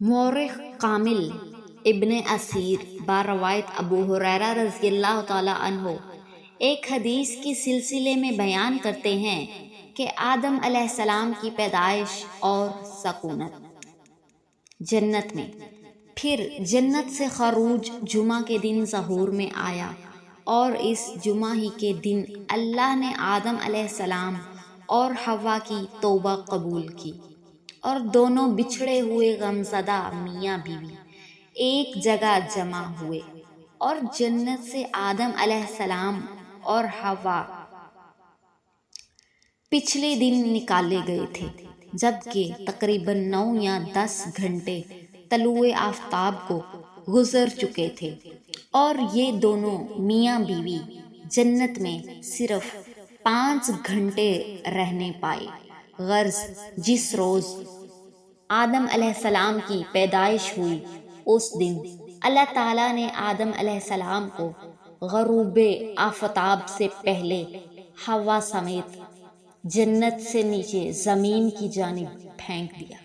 مورخ کامل ابن اسیر باروایت ابو ہریرہ رضی اللہ تعالی عنہ ایک حدیث کے سلسلے میں بیان کرتے ہیں کہ آدم علیہ السلام کی پیدائش اور سکونت جنت میں، پھر جنت سے خروج جمعہ کے دن ظہور میں آیا، اور اس جمعہ ہی کے دن اللہ نے آدم علیہ السلام اور حوا کی توبہ قبول کی، اور دونوں بچھڑے ہوئے غمزدہ میاں بیوی ایک جگہ جمع ہوئے، اور جنت سے آدم علیہ السلام اور حوا پچھلے دن نکالے گئے تھے، جبکہ تقریباً 9 یا 10 گھنٹے طلوع آفتاب کو گزر چکے تھے، اور یہ دونوں میاں بیوی جنت میں صرف 5 گھنٹے رہنے پائے۔ غرض جس روز آدم علیہ السلام کی پیدائش ہوئی، اس دن اللہ تعالیٰ نے آدم علیہ السلام کو غروب آفتاب سے پہلے حوا سمیت جنت سے نیچے زمین کی جانب پھینک دیا۔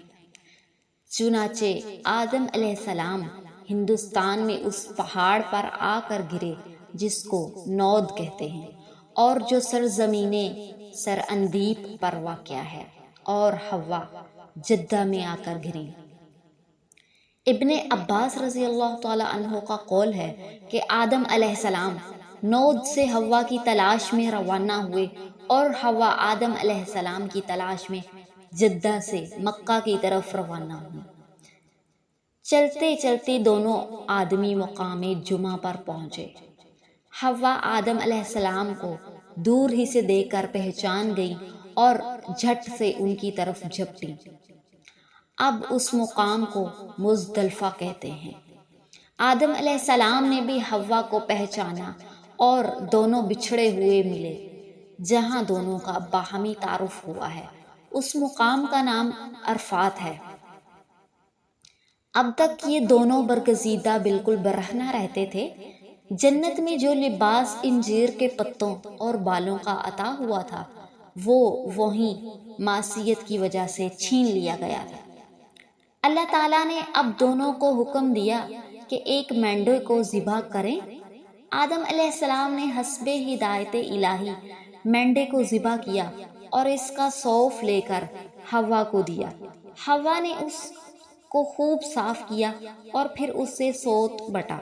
چنانچہ آدم علیہ السلام ہندوستان میں اس پہاڑ پر آ کر گرے جس کو نود کہتے ہیں، اور جو سرزمین سراندیپ پر واقع ہے، اور حوا جدہ میں آ کر گریں۔ ابن عباس رضی اللہ تعالی عنہ کا قول ہے کہ آدم علیہ السلام نود سے حوا کی تلاش میں روانہ ہوئے، اور حوا آدم علیہ السلام کی تلاش میں جدہ سے مکہ کی طرف روانہ ہوئی۔ چلتے چلتے دونوں آدمی مقام جمعہ پر پہنچے۔ حوا آدم علیہ السلام کو دور ہی سے دیکھ کر پہچان گئی اور جھٹ سے ان کی طرف جھپٹی۔ اب اس مقام کو مزدلفہ کہتے ہیں۔ آدم علیہ السلام نے بھی حوا کو پہچانا، اور دونوں بچھڑے ہوئے ملے۔ جہاں دونوں کا باہمی تعارف ہوا ہے، اس مقام کا نام عرفات ہے۔ اب تک یہ دونوں برگزیدہ بالکل برہنہ رہتے تھے۔ جنت میں جو لباس انجیر کے پتوں اور بالوں کا عطا ہوا تھا، وہ وہیں معصیت کی وجہ سے چھین لیا گیا تھا۔ اللہ تعالیٰ نے اب دونوں کو حکم دیا کہ ایک مینڈے کو ذبح کریں۔ آدم علیہ السلام نے حسب ہدایت الہی مینڈے کو ذبح کیا، اور اس کا سوف لے کر حوا کو دیا۔ حوا نے اس کو خوب صاف کیا، اور پھر اس سے سوت بٹا۔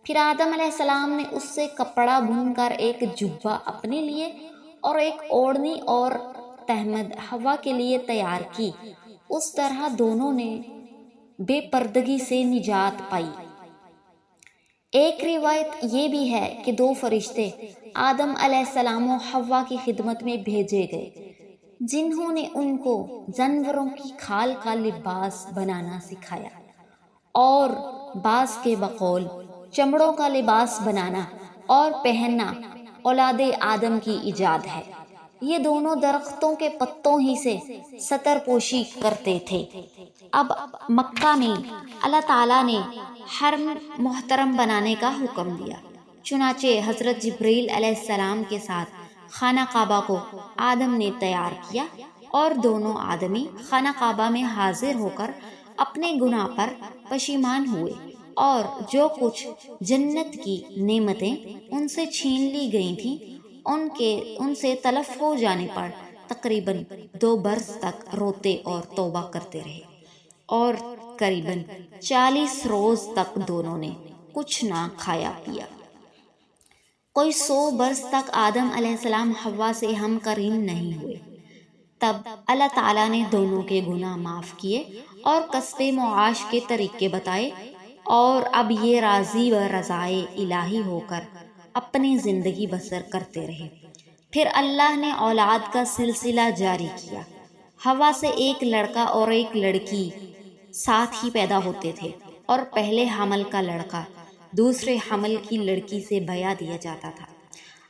پھر آدم علیہ السلام نے اس سے کپڑا بن کر ایک جبہ اپنے لیے اور ایک اوڑھنی اور تہمد حوا کے لیے تیار کی۔ اس طرح دونوں نے بے پردگی سے نجات پائی۔ ایک روایت یہ بھی ہے کہ 2 فرشتے آدم علیہ السلام و حوا کی خدمت میں بھیجے گئے، جنہوں نے ان کو جانوروں کی کھال کا لباس بنانا سکھایا، اور بعض کے بقول چمڑوں کا لباس بنانا اور پہننا اولاد آدم کی ایجاد ہے۔ یہ دونوں درختوں کے پتوں ہی سے ستر پوشی کرتے تھے۔ اب مکہ میں اللہ تعالیٰ نے حرم محترم بنانے کا حکم دیا، چنانچہ حضرت جبریل علیہ السلام کے ساتھ خانہ کعبہ کو آدم نے تیار کیا، اور دونوں آدمی خانہ کعبہ میں حاضر ہو کر اپنے گناہ پر پشیمان ہوئے، اور جو کچھ جنت کی نعمتیں ان سے چھین لی گئی تھیں، ان سے تلف ہو جانے پر تقریباً 2 برس تک روتے اور توبہ کرتے رہے، اور قریباً 40 روز تک دونوں نے کچھ نہ کھایا پیا۔ کوئی 100 برس تک آدم علیہ السلام حوا سے ہم کریم نہیں ہوئے۔ تب اللہ تعالیٰ نے دونوں کے گناہ معاف کیے اور کسب معاش کے طریقے بتائے، اور اب یہ راضی و رضائے الہی ہو کر اپنی زندگی بسر کرتے رہے۔ پھر اللہ نے اولاد کا سلسلہ جاری کیا۔ حوا سے ایک لڑکا اور ایک لڑکی ساتھ ہی پیدا ہوتے تھے، اور پہلے حمل کا لڑکا دوسرے حمل کی لڑکی سے بیاہ دیا جاتا تھا۔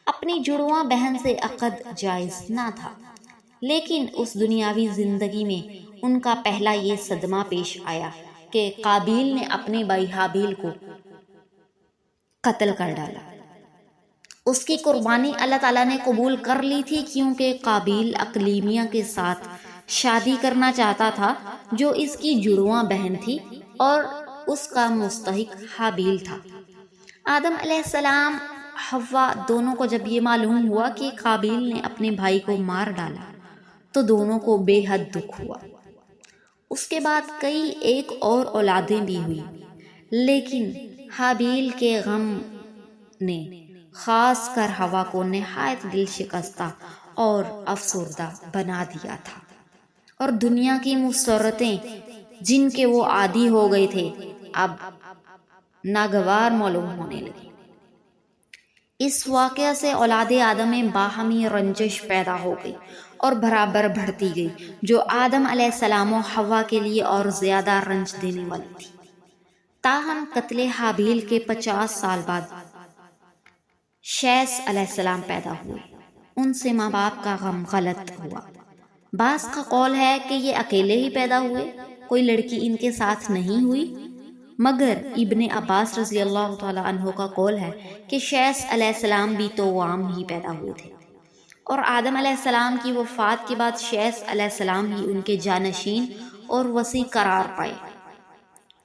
اپنی جڑواں بہن سے عقد جائز نہ تھا، لیکن اس دنیاوی زندگی میں ان کا پہلا یہ صدمہ پیش آیا کہ قابیل نے اپنے بھائی حابیل کو قتل کر ڈالا۔ اس کی قربانی اللہ تعالیٰ نے قبول کر لی تھی، کیونکہ قابیل اقلیمیہ کے ساتھ شادی کرنا چاہتا تھا جو اس کی جڑواں بہن تھی، اور اس کا مستحق حابیل تھا۔ آدم علیہ السلام حوا دونوں کو جب یہ معلوم ہوا کہ قابیل نے اپنے بھائی کو مار ڈالا تو دونوں کو بے حد دکھ ہوا۔ اس کے بعد کئی ایک اور اولادیں بھی ہوئی، لیکن حابیل کے غم نے خاص کر حوا کو نہایت دل شکستہ اور افسردہ بنا دیا تھا، اور دنیا کی مسرتیں جن کے وہ عادی ہو گئے تھے اب ناگوار معلوم ہونے لگی۔ اس واقعہ سے اولاد آدم میں باہمی رنجش پیدا ہو گئی اور برابر بڑھتی گئی، جو آدم علیہ السلام و حوا کے لیے اور زیادہ رنج دینے والی تھی۔ تاہم قتل حابیل کے 50 سال بعد شیث علیہ السلام پیدا ہوئے۔ ان سے ماں باپ کا غم غلط ہوا۔ بعض کا قول ہے کہ یہ اکیلے ہی پیدا ہوئے، کوئی لڑکی ان کے ساتھ نہیں ہوئی، مگر ابن عباس رضی اللہ تعالی عنہ کا قول ہے کہ شیث علیہ السلام بھی توأم ہی پیدا ہوئے تھے، اور آدم علیہ السلام کی وفات کے بعد شیث علیہ السلام ہی ان کے جانشین اور وسیع قرار پائے۔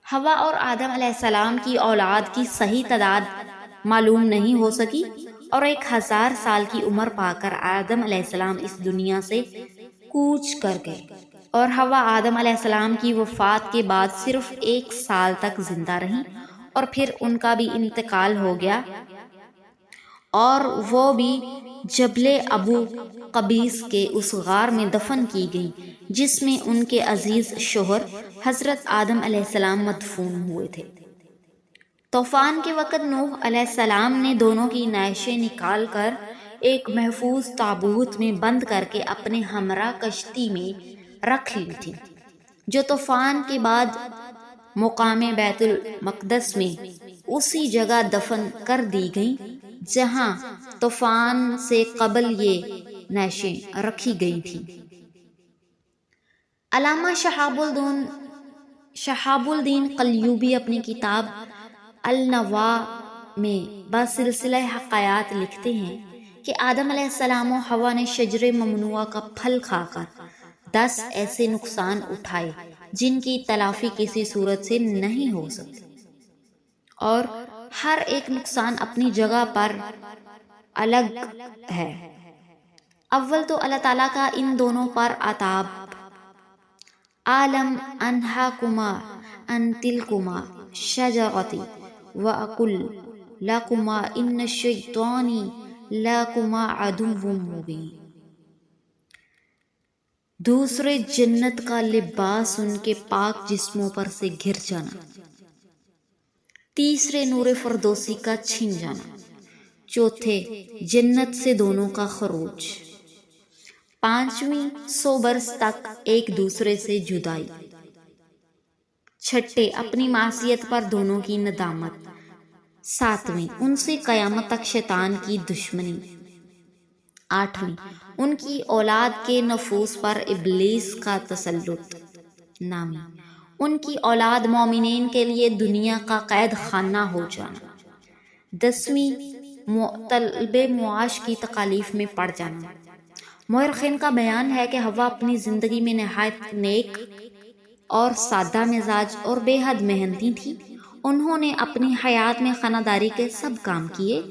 حوا اور آدم علیہ السلام کی اولاد کی صحیح تعداد معلوم نہیں ہو سکی، اور 1000 سال کی عمر پا کر آدم علیہ السلام اس دنیا سے کوچ کر گئے، اور حوا آدم علیہ السلام کی وفات کے بعد صرف 1 سال تک زندہ رہیں، اور پھر ان کا بھی انتقال ہو گیا، اور وہ بھی جبل ابو قبیس کے اس غار میں دفن کی گئی جس میں ان کے عزیز شوہر حضرت آدم علیہ السلام مدفون ہوئے تھے۔ طوفان کے وقت نوح علیہ السلام نے دونوں کی نعشیں نکال کر ایک محفوظ تابوت میں بند کر کے اپنے ہمراہ کشتی میں رکھ لی تھی، جو طوفان کے بعد مقام بیت المقدس میں اسی جگہ دفن کر دی گئی جہاں طوفان سے قبل یہ نعشیں رکھی گئی تھیں۔ علامہ شہاب الدین قلیوبی اپنی کتاب النواء میں بسلسلہ حکایات لکھتے ہیں کہ آدم علیہ السلام و حوا نے شجر ممنوعہ کا پھل کھا کر 10 ایسے نقصان اٹھائے جن کی تلافی کسی صورت سے نہیں ہو سکتی، اور ہر ایک نقصان اپنی جگہ پر الگ ہے۔ اول تو اللہ تعالیٰ کا ان دونوں پر عتاب، عالم انہاکما ان تلکما شجرتی وَأَقُلْ لَكُمَا إِنَّ الشَّيْطَانِ لَكُمَا عَدُوٌّ مُّبِينٌ۔ دوسرے جنت کا لباس ان کے پاک جسموں پر سے گر جانا، تیسرے نور فردوسی کا چھن جانا، چوتھے جنت سے دونوں کا خروج، پانچویں 100 برس تک ایک دوسرے سے جدائی، چھٹے اپنی معصیت پر دونوں کی ندامت، ساتویں ان سے قیامت تک شیطان کی دشمنی، آٹھویں ان کی اولاد کے نفوس پر ابلیس کا تسلط، نامی ان کی اولاد مومنین کے لیے دنیا کا قید خانہ ہو جانا، 10ویں طلب معاش کی تکالیف میں پڑ جانا۔ مورخین کا بیان ہے کہ حوا اپنی زندگی میں نہایت نیک اور سادہ مزاج اور بے حد محنتی تھی۔ انہوں نے اپنی حیات میں خانہ داری کے سب کام کیے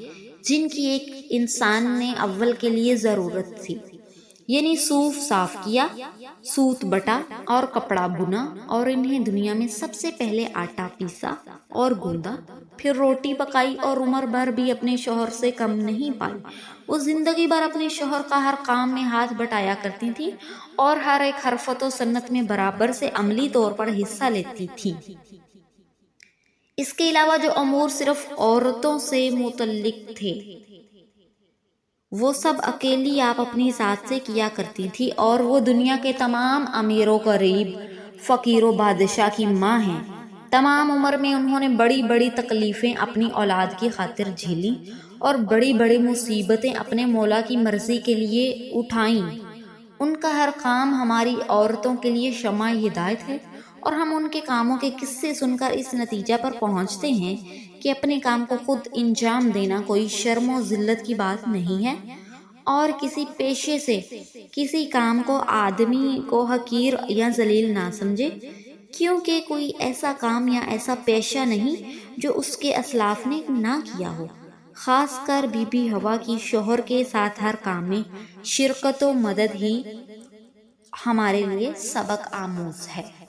جن کی ایک انسان نے اول کے لیے ضرورت تھی، یعنی صوف صاف کیا، سوت بٹا اور کپڑا بنا، اور انہیں دنیا میں سب سے پہلے آٹا پیسا اور گوندا، پھر روٹی پکائی، اور عمر بھر بھی اپنے شوہر سے کم نہیں پائی۔ وہ زندگی بھر اپنے شوہر کا ہر کام میں ہاتھ بٹایا کرتی تھی اور ہر ایک حرفت و سنت میں برابر سے عملی طور پر حصہ لیتی تھی۔ اس کے علاوہ جو امور صرف عورتوں سے متعلق تھے وہ سب اکیلی آپ اپنی ذات سے کیا کرتی تھی، اور وہ دنیا کے تمام امیر و غریب، فقیر و بادشاہ کی ماں ہیں۔ تمام عمر میں انہوں نے بڑی بڑی تکلیفیں اپنی اولاد کی خاطر جھیلیں اور بڑی بڑی مصیبتیں اپنے مولا کی مرضی کے لیے اٹھائیں۔ ان کا ہر کام ہماری عورتوں کے لیے شمع ہدایت ہے، اور ہم ان کے کاموں کے قصے سن کر اس نتیجہ پر پہنچتے ہیں کہ اپنے کام کو خود انجام دینا کوئی شرم و ذلت کی بات نہیں ہے، اور کسی پیشے سے کسی کام کو آدمی کو حقیر یا ذلیل نہ سمجھے۔ کیونکہ کوئی ایسا کام یا ایسا پیشہ نہیں جو اس کے اسلاف نے نہ کیا ہو۔ خاص کر بی بی ہوا کی شوہر کے ساتھ ہر کام میں شرکت و مدد ہی ہمارے لیے سبق آموز ہے۔